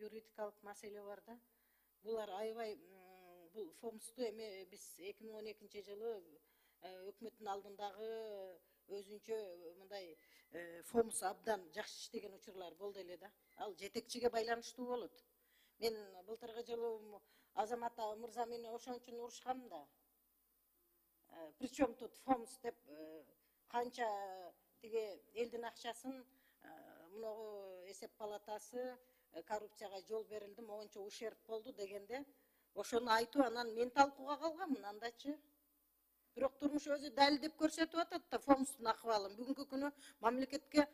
юридикалык маселе бар да. Булар аябай бул фомсту эме биз 2012 жылы өкмөттүн алдындагы өзүнчө мындай фомс абдан жакшы иштеген учурлар болду эле да. Ал жетекчиге байланыштуу болот. Мен былтыркы жылы Азамат мырза менен ошон үчүн урушкам да. Причем тут фомс деп канча тиги элдин акчасын мыногу эсеп палатасы коррупцияга жол берилди, могунча ушерп болду дегенде ошону айтуу, анан мен талкууга калганмын андачы. Бирок турмуш өзү далилдеп көрсөтүп атат да фомстун акыбалын. Бүгүнкү күнү мамлекетке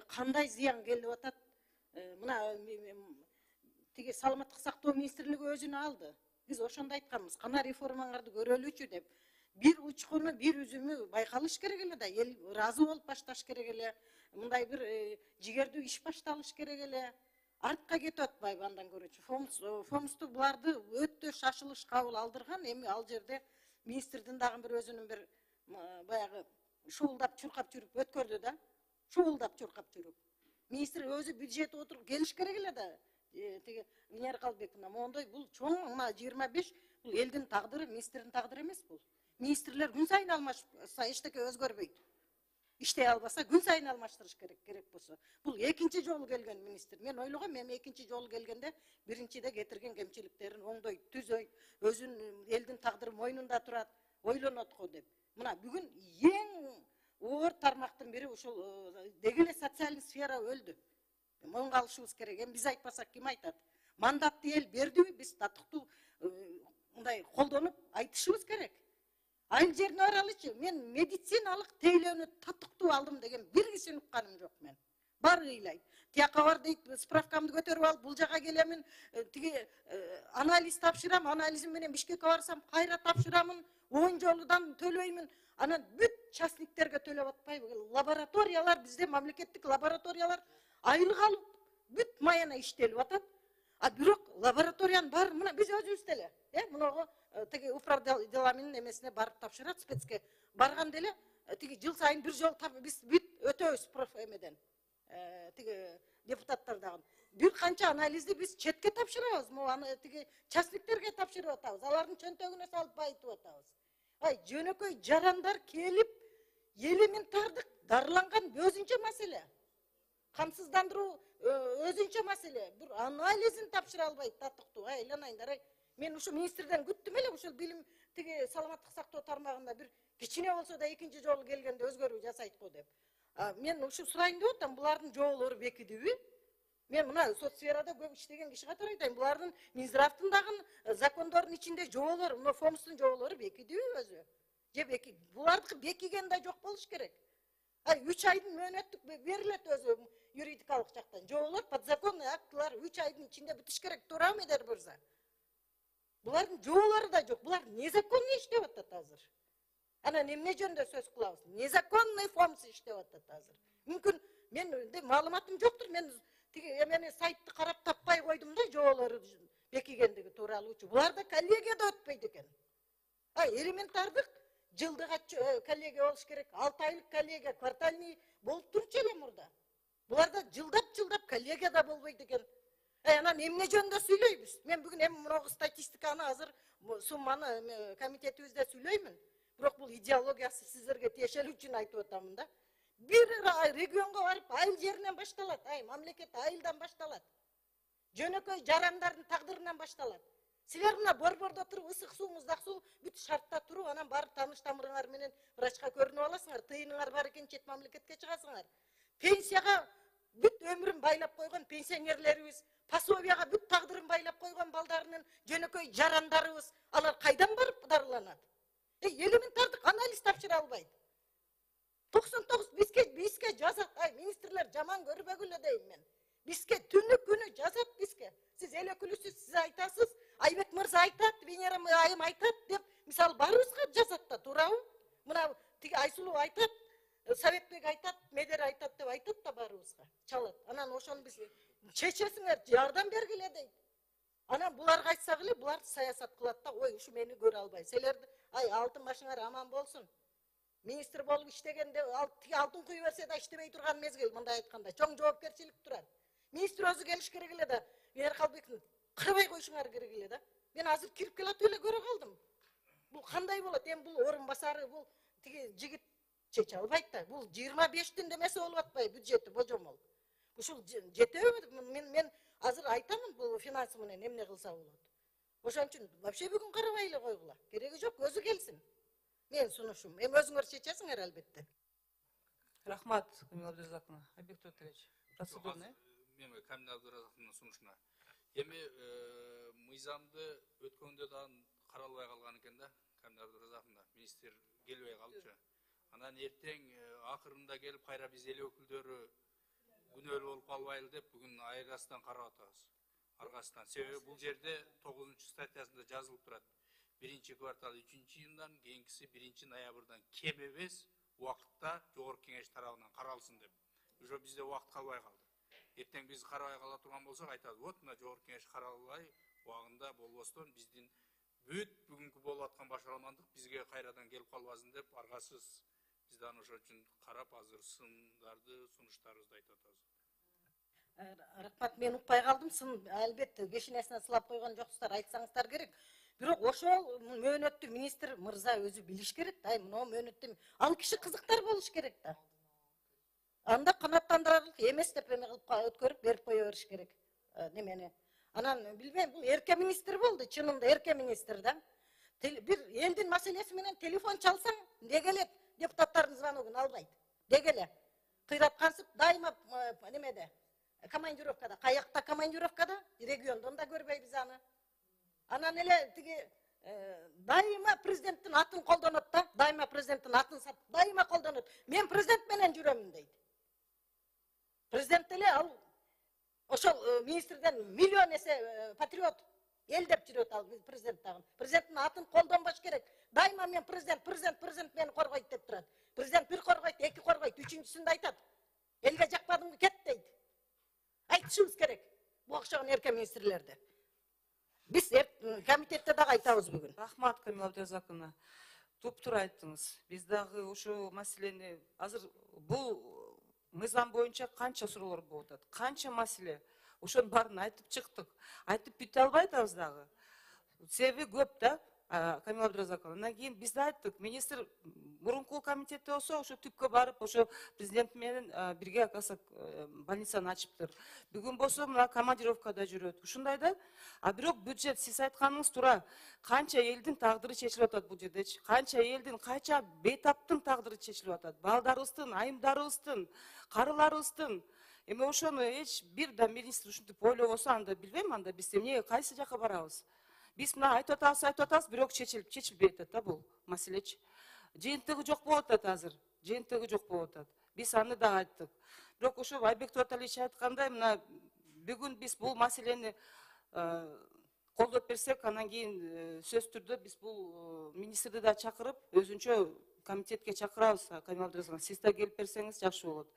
кандай зыян келип атат. Мына тиги саламаттык сактоо министрлиги өзүнө алды. Биз ошондо айтканбыз, кана реформаңарды көрөлүчү деп. Бир учкуну, бир үзүмү байкалыш керек эле да, эл ыраазы болуп башташ керек эле. Мындай бир жигердүү иш башталыш керек эле. Артка кетип атпайбы андан көрүүчү. Фомсту буларды өтө шашылыш кабыл алдырган. Эми ал жерде министрдин дагы бир өзүнүн бир баягы шуулдап чуркап жүрүп өткөрдү да. Шуулдап чуркап жүрүп. Министр өзү бюджет отуруп келиш керек эле да. Тиги Венера Калбековна мондой бул чоң 25 бул элдин тагдыры, министрдин тагдыры эмес бул. Министрлер күн сайын алмашса эчтеке өзгөрбөйт. Иштей албаса күн сайын алмаштырыш керек болсо. Бул экинчи жолу келген министр. Мен ойлогом, эми экинчи жолу келгенде биринчиде кетирген кемчиликтерин оңдойт, түзөйт, өзүнүн элдин тагдыры мойнунда турат, ойлонот го деп. Мына бүгүн эң оор тармактын бири ушул деги эле социалдык сфера өлдү. Моңго алышыбыз керек. Эми биз айтпасак ким айтат? Мандатты эл бердиби? Биз татыктуу мындай колдонуп айтышыбыз керек. Айыл жерине баралычы, мен медициналык тейлөөнү татыктуу алдым деген бир кишини укканым жок мен. Бар ыйлайт. Тияка бар дейт, справкамды көтөрүп алып, бул жака келемин, тиги анализ тапшырам, анализим менен Бишкекке барсам кайра тапшырамын, 10 жолудан төлөймүн. Анан бүт частниктерге төлөп атпайбы? Лабораториялар, бизде мамлекеттик лабораториялар айлык алып, бүт маяна иштелип атат. А бирок лабораториянын баары мына биз өзүбүз деле, мыногу тиги управ деламинин эмесине барып тапшырат, спецке барган деле, тиги жыл сайын бир жол биз бүт өтөбүз проф эмеден. Тиги депутаттардагы бир канча анализди биз четке тапшырабыз, аны тиги частниктерге тапшырып атабыз, алардын чөнтөгүнө салып байытып атабыз. Ай, жөнөкөй жарандар келип, элементардык дарыланган өзүнчө маселе. Камсыздандыруу өзүнчө маселе. Бир анализин тапшыра албайт татыктуу. Айланайындар. Мен ушу министрден күттүм эле, ушул билим тиги саламаттык сактоо тармагында бир кичине болсо да экинчи жолу келгенде өзгөрүү жасайт го деп. Мен ушу сурайын деп атам, булардын жоолору бекидиби? Мен мына соцсферада көп иштеген киши катары айтайын, булардын Минздравдын дагы закондордун ичинде жоолор, мына фомстун жоолору бекидиби өзү? Же булардыкы бекиген да жок болуш керек. 3 айдын мөөнөттүк берилет өзү юридикалык жактан. Жоолор подзаконный актылар 3 айдын ичинде бүтүш керек, туурабы Медер мырза? Булардын жоолору да жок. Булар незаконный иштеп атат азыр. Анан эмне жөнүндө сөз кылабыз? Незаконный фомс иштеп атат азыр. Мүмкүн менде маалыматым жоктур. Мен тиги эмени сайтты карап таппай койдум да, жоолору бекигендиги тууралуучу. Булар да коллегияда өтпөйт экен. Элементардык жылдык коллегия болуш керек. 6 айлык коллегия, квартальный болуп турчу эле мурда. Булар да жылдап коллегияда болбойт экен. Анан эмне жөнүндө сүйлөйбүз? Мен бүгүн эми мынагы статистиканы азыр сумманы комитетибизде сүйлөймүн. Бирок бул идеологиясы сиздерге тиешелүү үчүн айтып атамын да. Бир регионго барып айыл жеринен башталат. Мамлекет айылдан башталат. Жөнөкөй жарандардын тагдырынан башталат. Силер мына борбордо туруп, ысык суу, муздак суу бүт шартта туруп, анан барып тааныш тамырыңар менен врачка көрүнүп аласыңар, тыйыныңар бар экен, чет мамлекетке чыгасыңар. Пенсияга бүт өмүрүн байлап койгон пенсионерлерибиз, пособияга бүт тагдырын байлап койгон балдарынын жөнөкөй жарандарыбыз, алар кайдан барып дарыланат? Элементардык анализ тапшыра албайт. 99 бизге жазат, министрлер жаман көрбөгүлө дейм мен. Бизге түнү күнү жазат бизге. Сиз эле күлүсүз, сиз айтасыз, Айбек мырза айтат, Венера айым айтат деп, мисалы барыбызга жазат да, туурабы? Мына тиги Айсулуу айтат, Советбек айтат, Медер айтат деп айтат да барыбызга, чалат. Анан ошону биз чечесиңер, жардам бергиле дейт. Анан буларга айтсак эле, булар саясат кылат да, ой, ушу мени көрө албай. Силерди, алтын башыңар аман болсун. Министр болуп иштегенде, алтын куй берсе да иштебей турган мезгил, мындай айтканда, чоң жоопкерчилик турат. Министр өзү келиш керек эле да, Еркалбектин кырбай коюшуңар керек эле да. Мен азыр кирип келатып эле көрө калдым. Бул кандай болот? Эми бул орун басары, бул тиги жигит чече албайт да. Бул 25 демесе болуп атпайбы бюджети божомол. Ушул жетеби? Мен азыр айтамын бул финансы менен эмне кылса болот. Ошон үчүн вообще бүгүн карабай эле койгула. Кереги жок, өзү келсин. Мен сунушум. Эми өзүңөр чечесиңер албетте. Рахмат, Камила Абдуразаковна. Айбек Тоотович, процедурный. Мен Камила Абдуразаковна сунушуна. Эми мыйзамды өткөндө да каралбай калган экен да, Камила Абдуразаковна. Министр келбей калчу. Анан эртең акырында келип кайра биз эл өкүлдөрү күнөөлүү болуп калбайлы деп бүгүн айырастан карап атабыз. Аргасынан. Себеби бул жерде 9-статьясында жазылып турат. 1-квартал 3-июндан, кийинкиси 1-ноябрдан кем эмес убакытта Жогорку Кеңеш тарабынан каралсын деп. Уже бизде убакыт калбай калды. Эртең биз карабай кала турган болсок айтабыз, вот мына Жогорку Кеңеш каралбай убагында болбостон биздин бүт бүгүнкү болуп аткан башарамандык бизге кайрадан келип калбасын деп аргасыз bizden ошон үчүн карап азыр сындарды, сунуштарыбызды айтып атабыз. Рахмат, мен укпай калдым. Сын албетте бешинесине сылап койгон жоксуздар, айтсаңыздар керек. Бирок ошол мөөнөттү министр мырза өзү билиш керек да. Мына мөөнөттү ал киши кызыктар болуш керек да. Анда канаттандырарлык эмес деп эме кылып өткөрүп берип кое бериш керек. Немени. Анан билбейм, бул эрке министр болду, чынында эрке министр да. Бир элдин маселеси менен телефон чалсаң, неге эле депутаттардын звоногун албайт. Неге эле? Кыйраткансып дайыма немеде? Командировкада, каякта командировкада, региондон да көрбөйбүз аны. Анан эле тиги дайыма президенттин атын колдонот да, дайыма президенттин атын дайыма колдонот. Мен президент менен жүрөмүн дейт. Президент эле ал ошол министрден миллион эсе патриот эл деп жүрөт ал президент дагы. Президенттин атын колдонбош керек. Дайыма мен президент мени коргойт деп турат. Президент бир коргойт, эки коргойт, үчүнчүсүндө айтат. Элге жакпадыңбы кет дейт. Айтышыбыз керек. Бу окшогон эрке министрлерди. Биз комитетте дагы айтабыз бүгүн. Рахмат, Камила Абдуразаковна. Туптуура айттыңыз. Биз дагы ушул маселени азыр бул мыйзам боюнча канча суроолор болуп атат, канча маселе. Ошонун баарын айтып чыктык. Айтып бүтө албай атабыз дагы. Себеби көп да, Камила Абдуразаковна. Андан кийин биз да айттык, министр мурунку комитетте болсо ошо түпкө барып, ошо президент менен бирге больницаны ачыптыр. Бүгүн болсо мына командировкада жүрөт. Ушундай да. А бирок бюджет, сиз айтканыңыз туура. Канча элдин тагдыры чечилип атат бул жердечи. Канча элдин, канча бейтаптын тагдыры чечилип атат. Балдарыбыздын, айымдарыбыздын, карыларыбыздын. Эми ошону эч бир да министр ушинтип ойлобосо, анда билбейм, анда биз эмне кайсы жака барабыз. Биз мына айтып атабыз, бирок чечилбей атат да бул маселечи. Жыйынтыгы жок болуп атат азыр. Жыйынтыгы жок болуп атат. Биз аны да айттык. Бирок ошо Айбек Тоотович айткандай, мына бүгүн биз бул маселени колдоп берсек, анан кийин сөз түрдө биз бул министрди да чакырып, өзүнчө комитетке чакырабыз. Камила Абдуразаковна, сиз да келип берсеңиз жакшы болот.